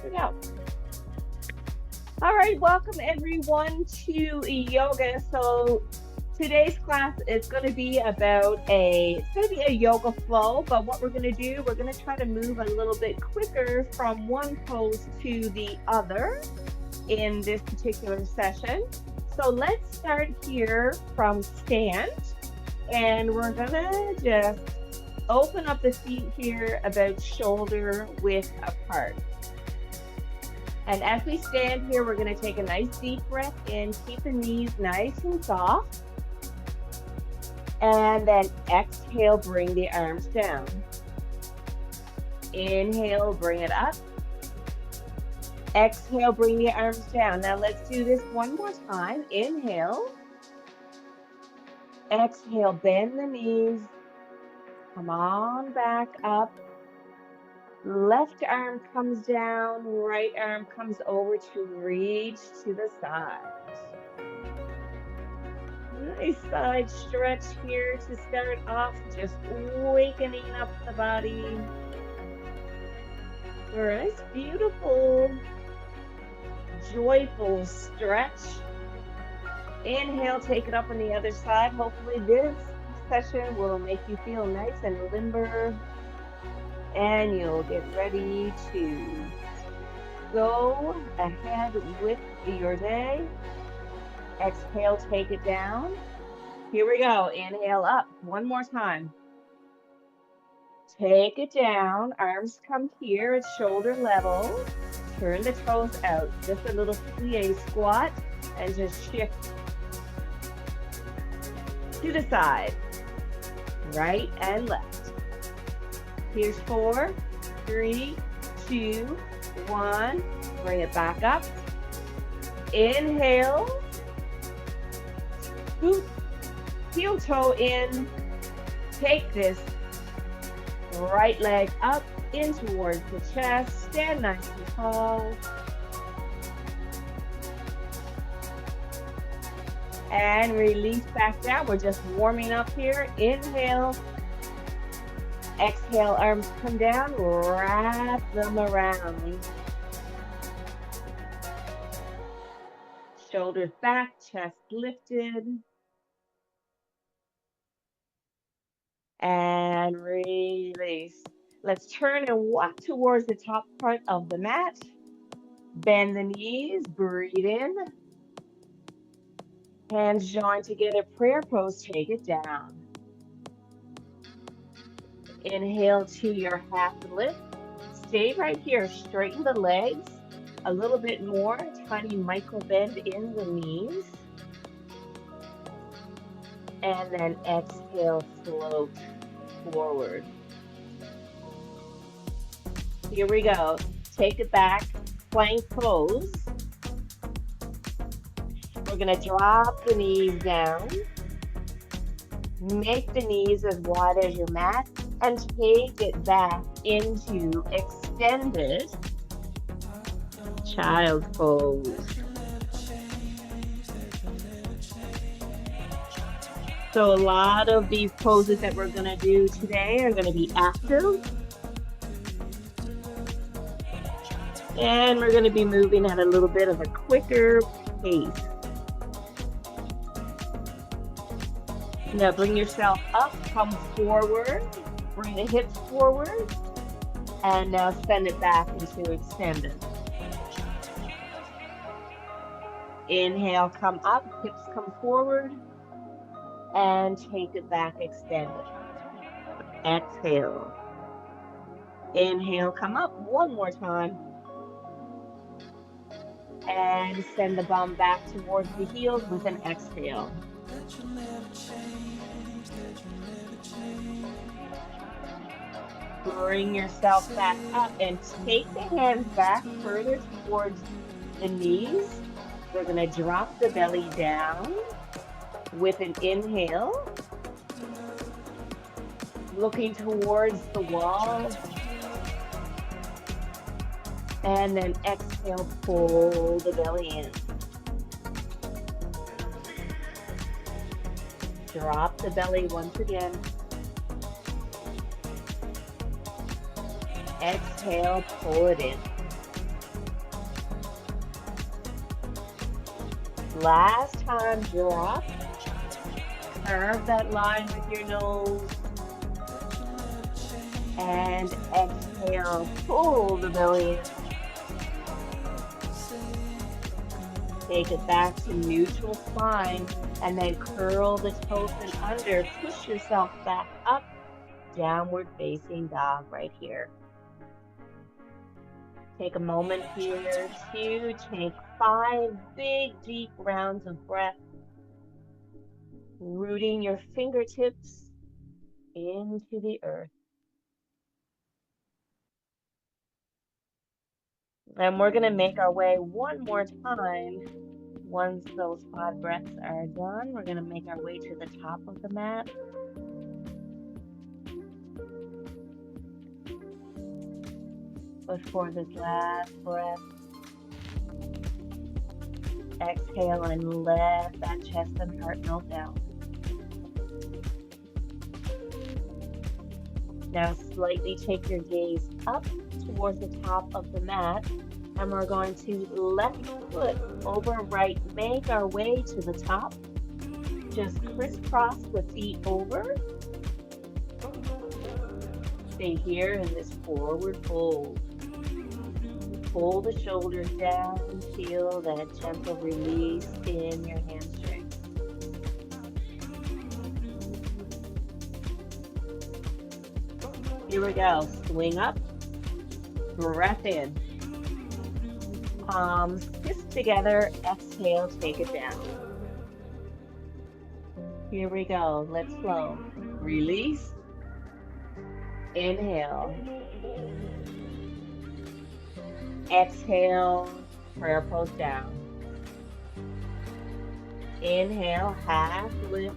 Here we go. All right, welcome everyone to yoga. So today's class is going to be a yoga flow, but what we're going to do, we're going to try to move a little bit quicker from one pose to the other in this particular session. So let's start here from stand, and we're going to just open up the feet here about shoulder width apart. And as we stand here, we're going to take a nice deep breath in, keep the knees nice and soft. And then exhale, bring the arms down. Inhale, bring it up. Exhale, bring the arms down. Now let's do this one more time. Inhale. Exhale, bend the knees. Come on back up. Left arm comes down, right arm comes over to reach to the side. Nice side stretch here to start off, just wakening up the body. Nice, beautiful, joyful stretch. Inhale, take it up on the other side. Hopefully this session will make you feel nice and limber. And you'll get ready to go ahead with your day. Exhale, take it down. Here we go. Inhale up. One more time. Take it down. Arms come here at shoulder level. Turn the toes out. Just a little plie squat and just shift to the side. Right and left. Here's 4, 3, 2, 1. Bring it back up. Inhale. Scoop. Heel toe in. Take this right leg up in towards the chest. Stand nice and tall. And release back down. We're just warming up here. Inhale. Exhale, arms come down, wrap them around. Shoulders back, chest lifted. And release. Let's turn and walk towards the top part of the mat. Bend the knees, breathe in. Hands join together, prayer pose, take it down. Inhale to your half lift. Stay right here. Straighten the legs a little bit more. Tiny micro bend in the knees. And then exhale, float forward. Here we go. Take it back. Plank pose. We're going to drop the knees down. Make the knees as wide as your mat. And take it back into extended child pose. So a lot of these poses that we're going to do today are going to be active. And we're going to be moving at a little bit of a quicker pace. Now bring yourself up, come forward. Bring the hips forward, and now send it back into extended. Inhale, come up, hips come forward, and take it back, extended. Exhale. Inhale, come up one more time. And send the bum back towards the heels with an exhale. Bring yourself back up and take the hands back further towards the knees. We're going to drop the belly down with an inhale. Looking towards the wall. And then exhale, pull the belly in. Drop the belly once again. Exhale, pull it in. Last time, drop. Curve that line with your nose. And exhale, pull the belly in. Take it back to neutral spine, and then curl the toes and under. Push yourself back up, downward facing dog right here. Take a moment here to take 5 big, deep rounds of breath, rooting your fingertips into the earth. And we're going to make our way one more time. Once those 5 breaths are done, we're going to make our way to the top of the mat. But for this last breath, exhale and let that chest and heart melt down. Now slightly take your gaze up towards the top of the mat, and we're going to left foot over right, make our way to the top. Just crisscross the feet over. Stay here in this forward fold. Pull the shoulders down, feel that gentle release in your hamstrings. Here we go. Swing up, breath in. Palms kiss together, exhale, take it down. Here we go. Let's flow. Release. Inhale. Exhale, prayer pose down. Inhale, half lift.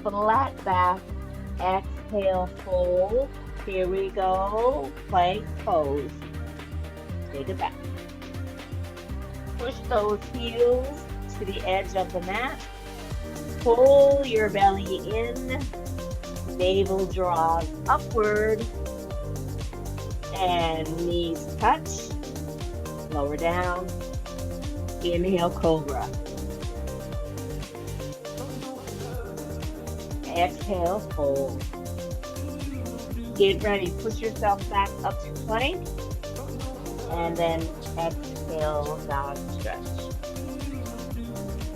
Flat back. Exhale, fold. Here we go. Plank pose. Take it back. Push those heels to the edge of the mat. Pull your belly in. Navel draws upward. And knees touch. Lower down. Inhale, cobra. Exhale, fold. Get ready. Push yourself back up to plank. And then exhale, dog stretch.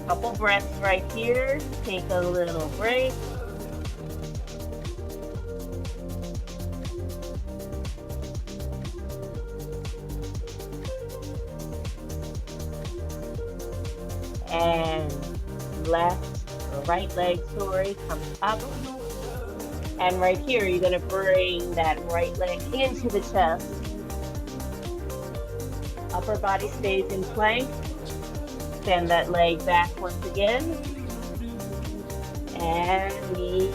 Couple breaths right here. Take a little break. And right leg, comes up. And right here, you're going to bring that right leg into the chest. Upper body stays in plank. Send that leg back once again. And knee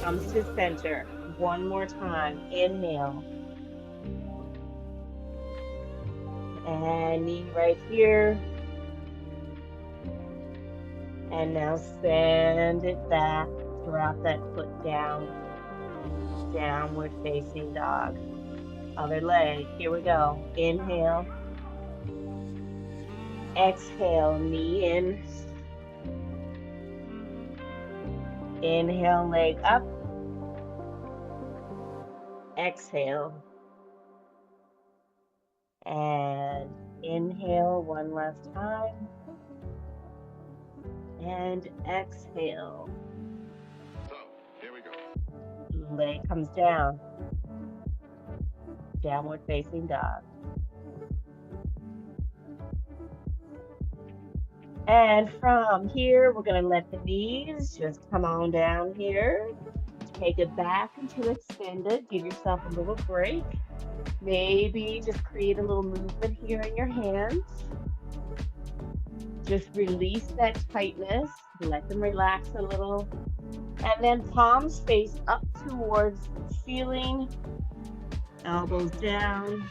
comes to center. One more time. Inhale. And knee right here. And now send it back. Drop that foot down. Downward facing dog. Other leg. Here we go. Inhale. Exhale. Knee in. Inhale. Leg up. Exhale. And inhale one last time. And exhale. So, here we go. Leg comes down. Downward facing dog. And from here, we're going to let the knees just come on down here. Take it back into extended. Give yourself a little break. Maybe just create a little movement here in your hands. Just release that tightness. Let them relax a little. And then palms face up towards the ceiling. Elbows down.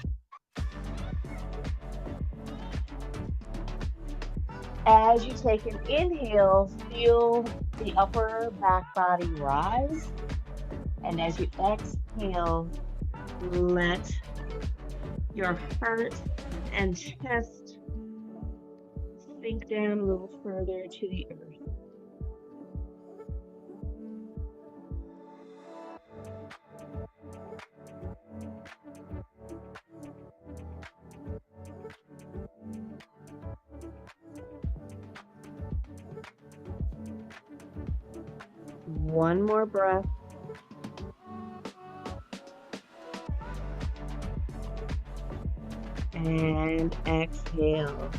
As you take an inhale, feel the upper back body rise. And as you exhale, let your heart and chest sink down a little further to the earth. One more breath. And exhale.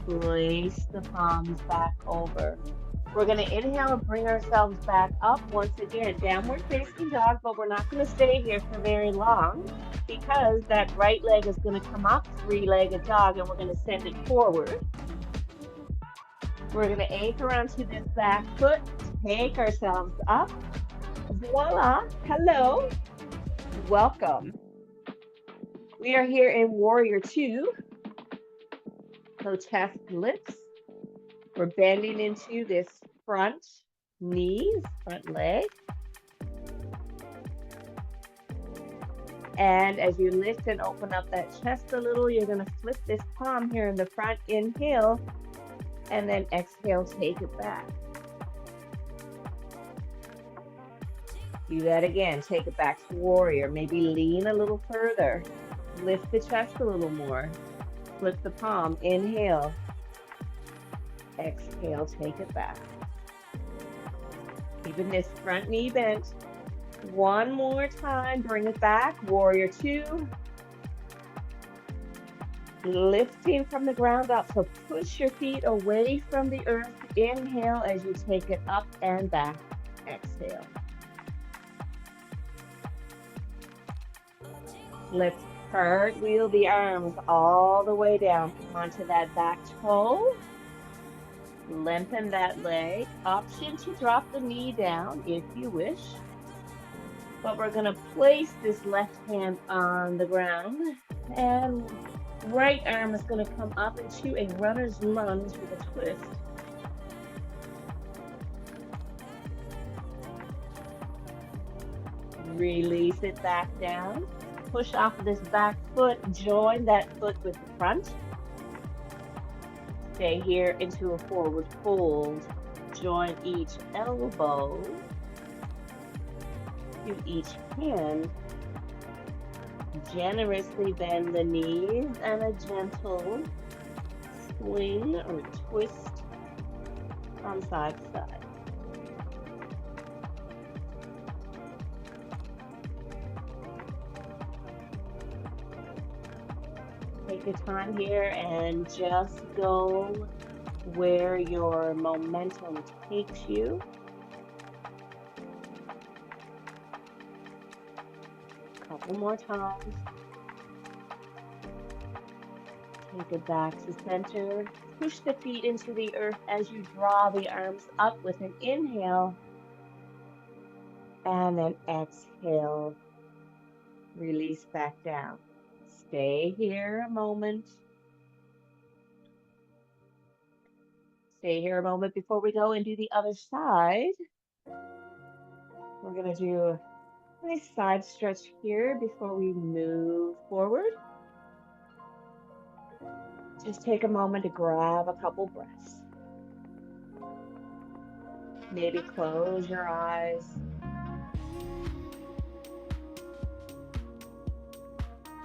Place the palms back over. We're going to inhale and bring ourselves back up once again. Downward facing dog, but we're not going to stay here for very long because that right leg is going to come up, three-legged dog, and we're going to send it forward. We're going to anchor onto this back foot, take ourselves up. Voila, hello, welcome. We are here in Warrior Two. So chest lifts. We're bending into this front knees, front leg. And as you lift and open up that chest a little, you're going to flip this palm here in the front, inhale, and then exhale, take it back. Do that again, take it back to warrior. Maybe lean a little further, lift the chest a little more, flip the palm, inhale, exhale, take it back. Keeping this front knee bent. One more time, bring it back, warrior two. Lifting from the ground up, so push your feet away from the earth. Inhale as you take it up and back, exhale. Let's cartwheel the arms all the way down. Come onto that back toe. Lengthen that leg. Option to drop the knee down if you wish. But we're going to place this left hand on the ground. And right arm is going to come up into a runner's lunge with a twist. Release it back down. Push off of this back foot, join that foot with the front. Stay here into a forward fold. Join each elbow to each hand. Generously bend the knees and a gentle swing or twist from side to side. Take your time here and just go where your momentum takes you. A couple more times. Take it back to center. Push the feet into the earth as you draw the arms up with an inhale. And then exhale. Release back down. Stay here a moment. Stay here a moment before we go and do the other side. We're going to do a nice side stretch here before we move forward. Just take a moment to grab a couple breaths. Maybe close your eyes.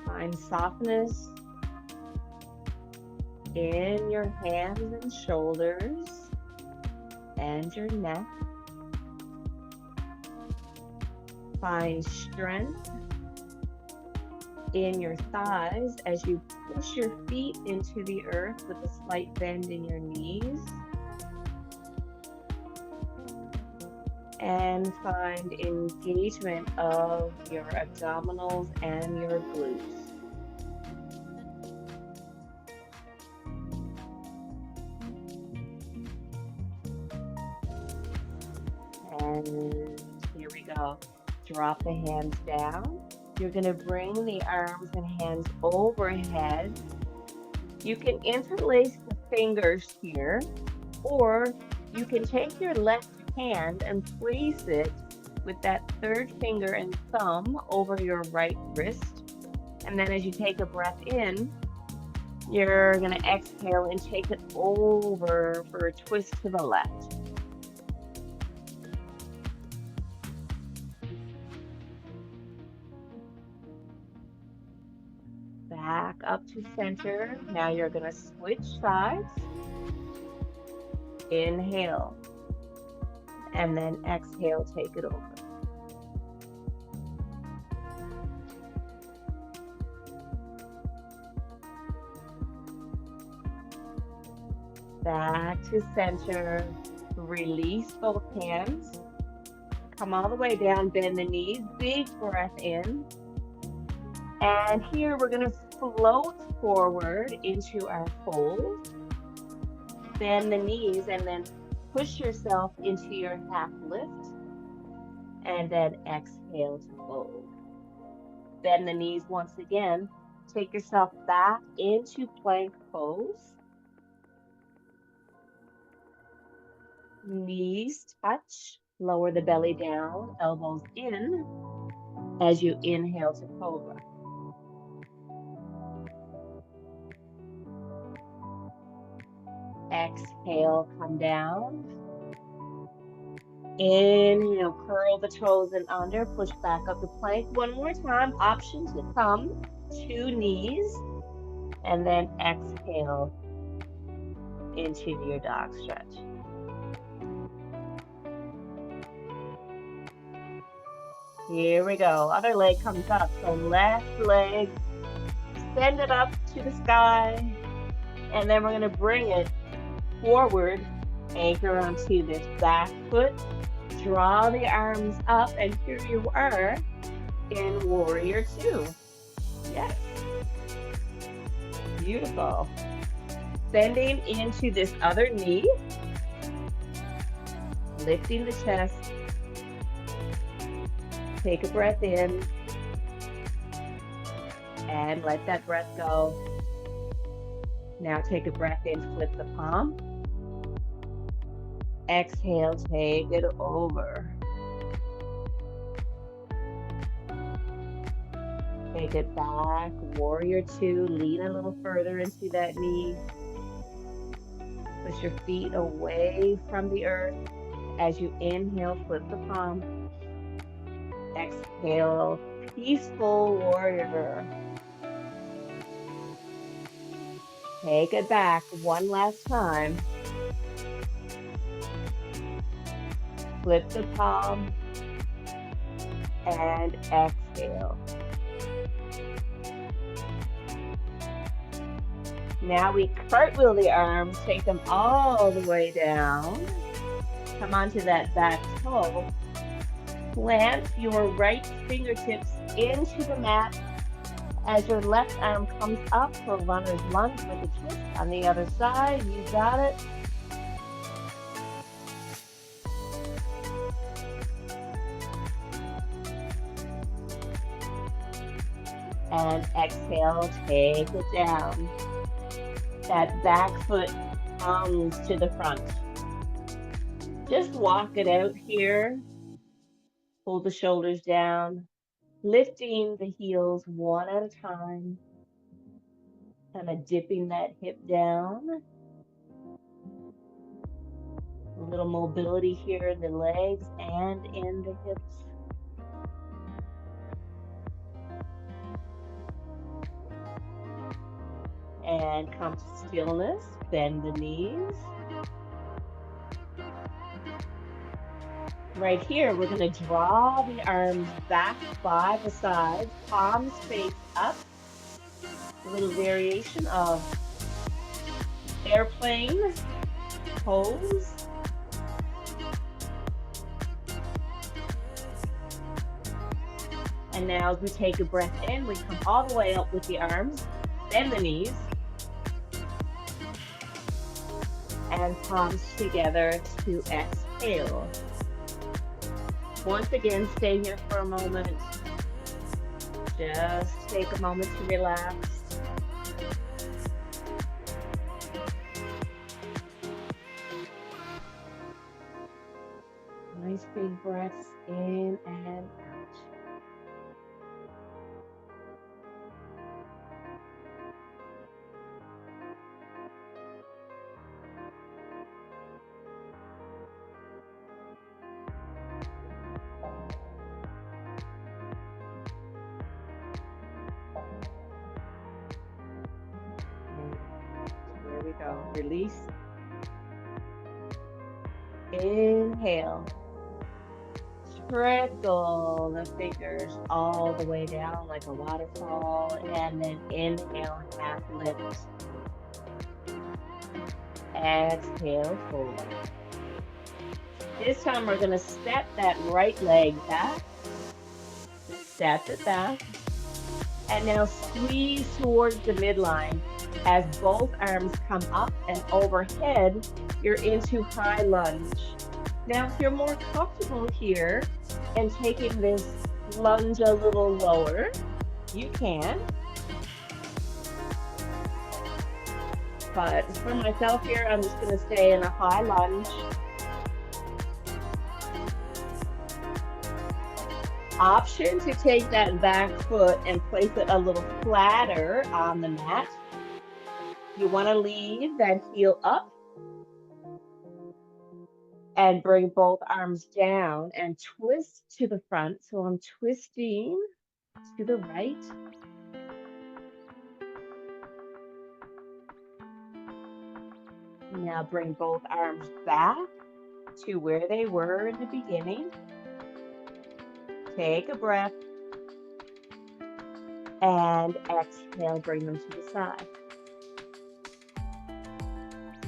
Find softness in your hands and shoulders and your neck. Find strength in your thighs as you push your feet into the earth with a slight bend in your knees. And find engagement of your abdominals and your glutes. And here we go. Drop the hands down. You're going to bring the arms and hands overhead. You can interlace the fingers here, or you can take your left hand and place it with that third finger and thumb over your right wrist And then as you take a breath in, you're going to exhale and take it over for a twist to the left. Back up to center. Now you're going to switch sides. Inhale. And then exhale, take it over. Back to center. Release both hands. Come all the way down, bend the knees, big breath in. And here we're going to float forward into our fold. Bend the knees and then push yourself into your half lift. And then exhale to fold. Bend the knees once again. Take yourself back into plank pose. Knees touch. Lower the belly down, elbows in as you inhale to cobra. Exhale, come down. Inhale, curl the toes and under, push back up to plank. One more time, option to come, 2 knees, and then exhale into your dog stretch. Here we go. Other leg comes up. So left leg, send it up to the sky. And then we're going to bring it forward, anchor onto this back foot. Draw the arms up, and here you are in Warrior 2. Yes. Beautiful. Bending into this other knee. Lifting the chest. Take a breath in. And let that breath go. Now take a breath in, flip the palm. Exhale, take it over. Take it back, Warrior 2, lean a little further into that knee. Push your feet away from the earth. As you inhale, flip the palm. Exhale, peaceful warrior. Take it back one last time. Flip the palm and exhale. Now we cartwheel the arms, take them all the way down. Come onto that back toe. Plant your right fingertips into the mat as your left arm comes up for runner's lunge with a twist on the other side. You got it. And exhale, take it down. That back foot comes to the front. Just walk it out here. Pull the shoulders down, lifting the heels one at a time. Kind of dipping that hip down. A little mobility here in the legs and in the hips. And come to stillness, bend the knees. Right here, we're going to draw the arms back by the sides, palms face up. A little variation of airplane pose. And now as we take a breath in, we come all the way up with the arms, bend the knees. And palms together to exhale. Once again, stay here for a moment. Just take a moment to relax. Nice big breaths in and out. down. Release. Inhale. Trickle the fingers all the way down like a waterfall. And then inhale, half lift. Exhale, fold. This time we're going to step that right leg back. Step it back. And now squeeze towards the midline as both arms come up and overhead. You're into high lunge. Now, if you're more comfortable here and taking this lunge a little lower, you can. But for myself here, I'm just going to stay in a high lunge. Option to take that back foot and place it a little flatter on the mat. You want to leave that heel up and bring both arms down and twist to the front. So I'm twisting to the right. Now bring both arms back to where they were in the beginning. Take a breath and exhale, bring them to the side.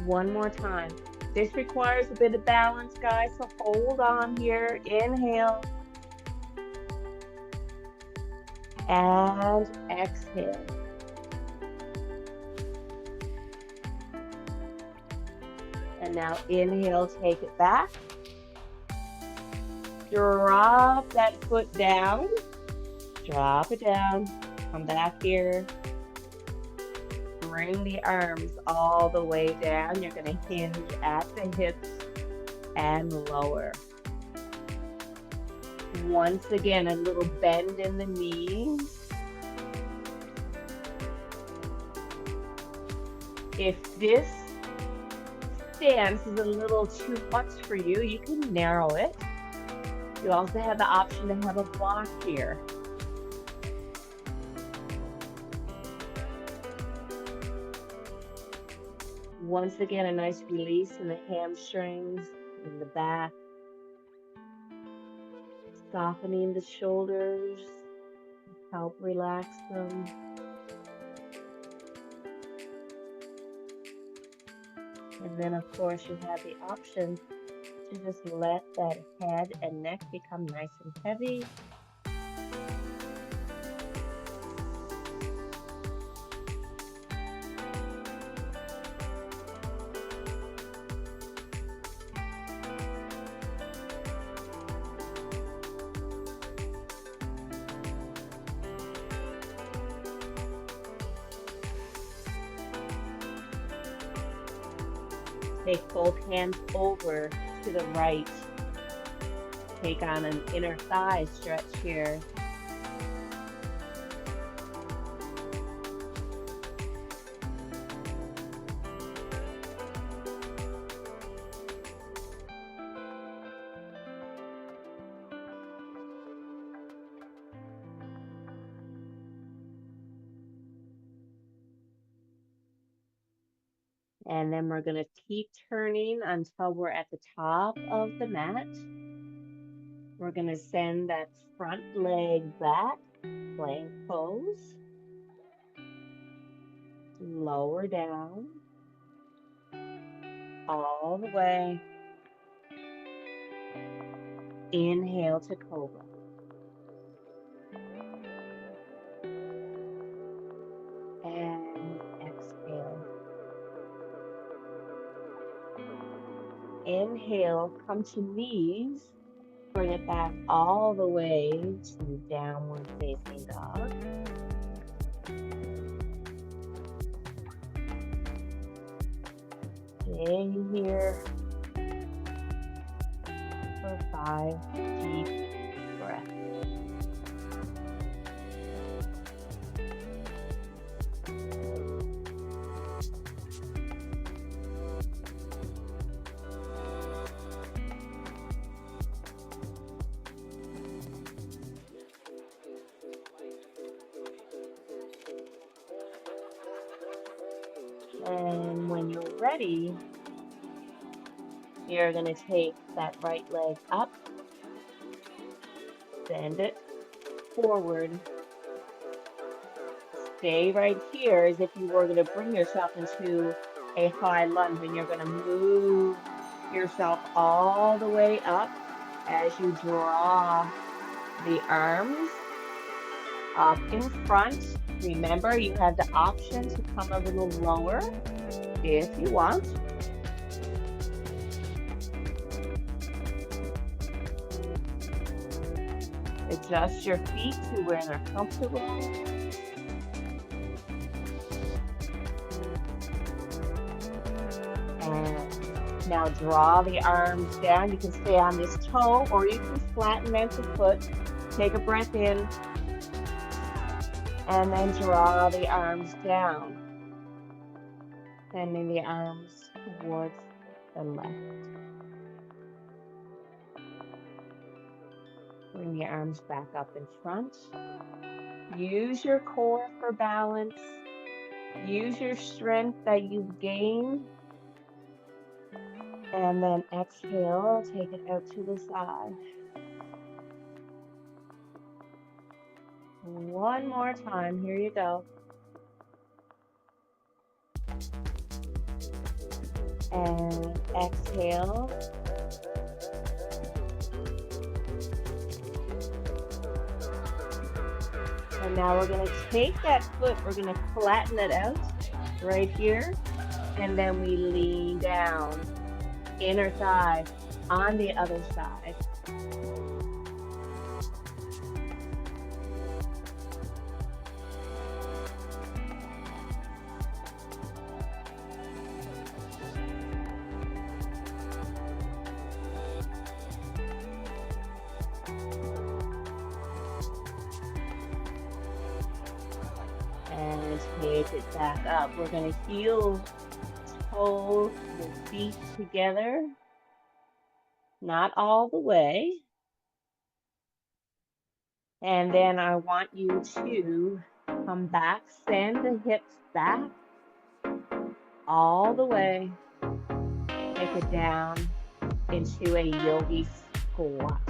One more time. This requires a bit of balance, guys, so hold on here. Inhale and exhale. And now inhale, take it back. Drop that foot down. Drop it down. Come back here. Bring the arms all the way down. You're going to hinge at the hips and lower. Once again, a little bend in the knees. If this stance is a little too much for you, you can narrow it. You also have the option to have a block here. Once again, a nice release in the hamstrings, in the back. Softening the shoulders, help relax them. And then, of course, you have the option to just let that head and neck become nice and heavy. Take both hands over to the right. Take on an inner thigh stretch here. And then we're going to keep turning until we're at the top of the mat. We're going to send that front leg back, plank pose. Lower down, all the way. Inhale to cobra. And exhale. Inhale, come to knees. Bring it back all the way to downward facing dog. Stay here for 5 deep breaths. And when when you're ready, you're going to take that right leg up, bend it forward. Stay right here as if you were going to bring yourself into a high lunge, and you're going to move yourself all the way up as you draw the arms up in front. Remember, you have the option to come a little lower if you want. Adjust your feet to where they're comfortable. And now draw the arms down. You can stay on this toe or you can flatten out the foot. Take a breath in and then draw the arms down. Sending the arms towards the left. Bring the arms back up in front. Use your core for balance. Use your strength that you've gained. And then exhale, take it out to the side. One more time, here you go. And exhale. And now we're going to take that foot, we're going to flatten it out right here. And then we lean down, inner thigh on the other side. And take it back up. We're going to heel toe the feet together. Not all the way. And then I want you to come back, send the hips back all the way. Take it down into a yogi squat.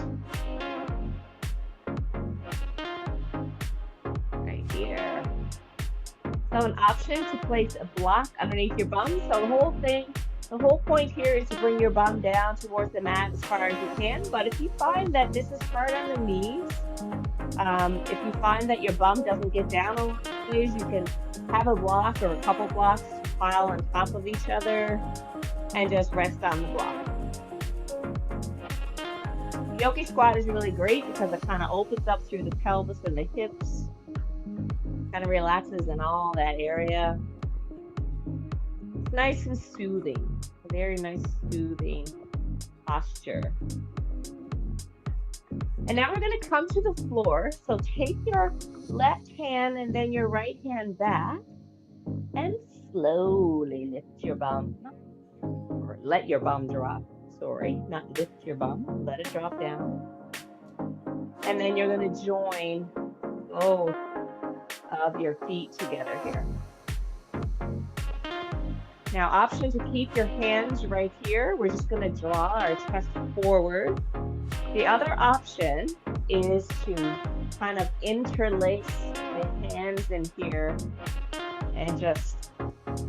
Right here. So an option to place a block underneath your bum. So the whole point here is to bring your bum down towards the mat as far as you can. But if you find that this is hard on the knees, if you find that your bum doesn't get down all the ways, you can have a block or a couple blocks pile on top of each other and just rest on the block. Yogi squat is really great because it kind of opens up through the pelvis and the hips. Kind of relaxes in all that area. It's nice and soothing. A very nice soothing posture. And now we're going to come to the floor. So take your left hand and then your right hand back and slowly lift your bum. Or let your bum drop. Sorry, not lift your bum. Let it drop down. And then you're going to join both of your feet together here. Now, option to keep your hands right here. We're just going to draw our chest forward. The other option is to kind of interlace the hands in here and just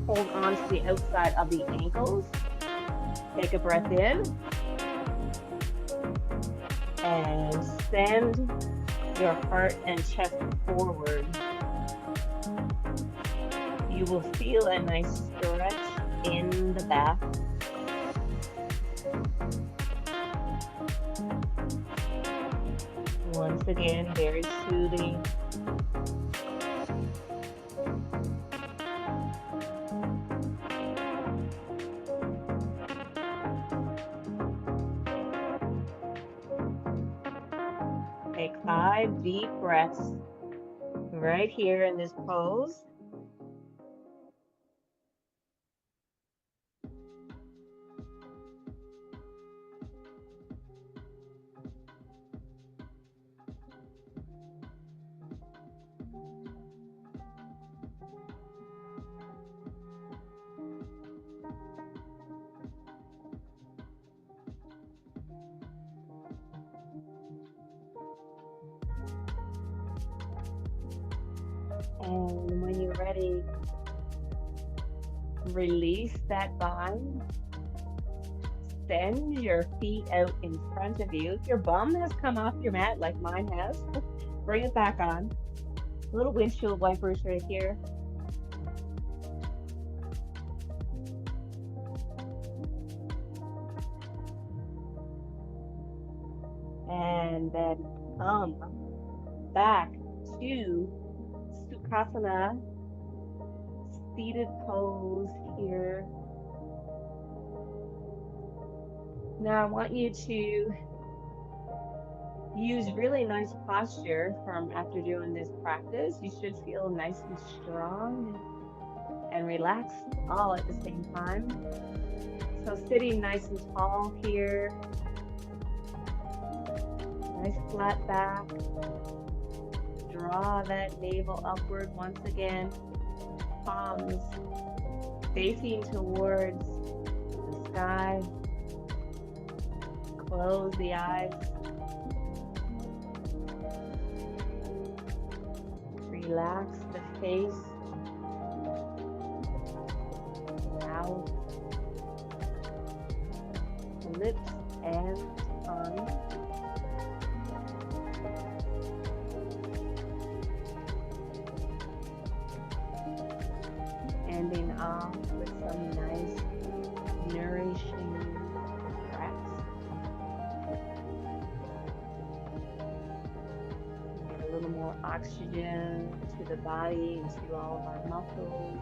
hold on to the outside of the ankles. Take a breath in and send your heart and chest forward. You will feel a nice stretch in the back. Once again, very soothing. Take 5 deep breaths right here in this pose. And when you're ready, release that bind. Send your feet out in front of you. If your bum has come off your mat like mine has, bring it back on. Little windshield wipers right here. And then come back to Sukhasana, seated pose here. Now I want you to use really nice posture from after doing this practice. You should feel nice and strong and relaxed all at the same time. So sitting nice and tall here. Nice flat back. Draw that navel upward once again. Palms facing towards the sky. Close the eyes. Relax the face, mouth, lips, and tongue. Ending off with some nice, nourishing breaths. And a little more oxygen to the body and to all of our muscles.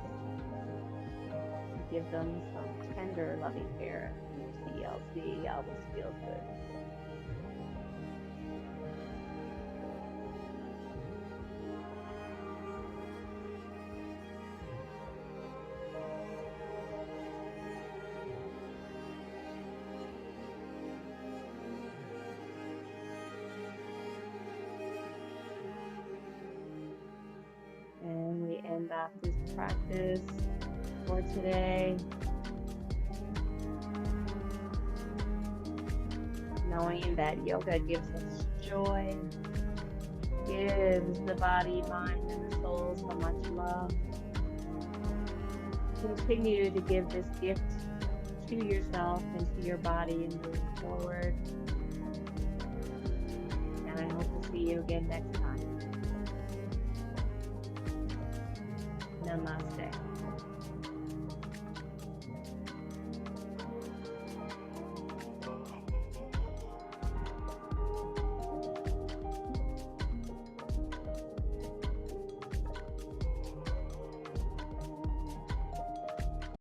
Give them some tender, loving care. TLC always feels good. And we end off this practice for today, knowing that yoga gives us joy, gives the body, mind, and the soul so much love. Continue to give this gift to yourself and to your body and move forward. And I hope to see you again next time. Namaste.